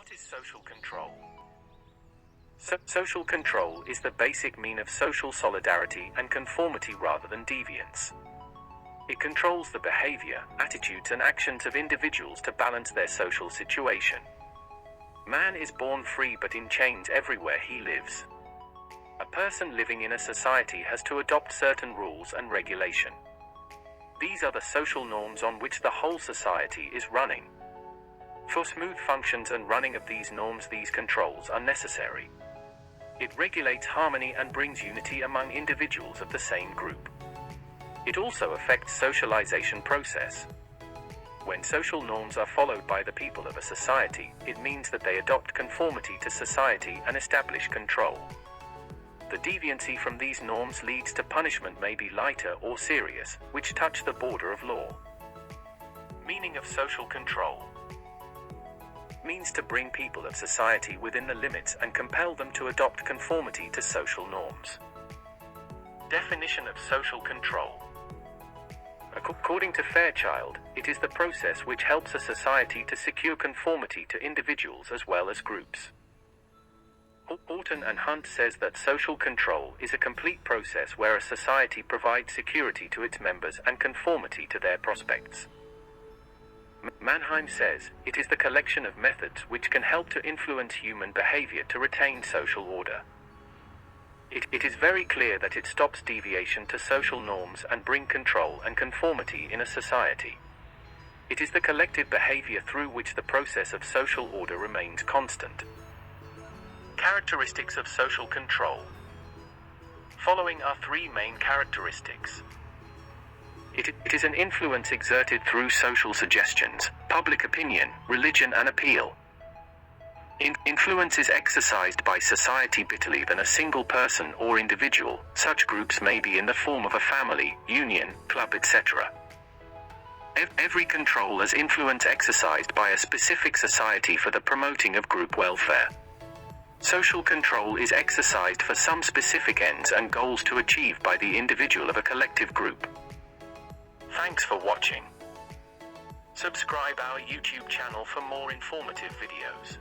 What is social control? Social control is the basic mean of social solidarity and conformity rather than deviance. It controls the behavior, attitudes and actions of individuals to balance their social situation. Man is born free but in chains everywhere he lives. A person living in a society has to adopt certain rules and regulation. These are the social norms on which the whole society is running. For smooth functions and running of these norms, these controls are necessary. It regulates harmony and brings unity among individuals of the same group. It also affects socialization process. When social norms are followed by the people of a society, it means that they adopt conformity to society and establish control. The deviancy from these norms leads to punishment, may be lighter or serious, which touch the border of law. Meaning of social control means to bring people of society within the limits and compel them to adopt conformity to social norms. Definition of social control. According to Fairchild, it is the process which helps a society to secure conformity to individuals as well as groups. Orton and Hunt says that social control is a complete process where a society provides security to its members and conformity to their prospects. Mannheim says, it is the collection of methods which can help to influence human behavior to retain social order. It is very clear that it stops deviation to social norms and bring control and conformity in a society. It is the collective behavior through which the process of social order remains constant. Characteristics of social control. Following are three main characteristics. It is an influence exerted through social suggestions, public opinion, religion and appeal. Influence is exercised by society bitterly than a single person or individual. Such groups may be in the form of a family, union, club, etc. Every control is influence exercised by a specific society for the promoting of group welfare. Social control is exercised for some specific ends and goals to achieve by the individual of a collective group. Thanks for watching. Subscribe our YouTube channel for more informative videos.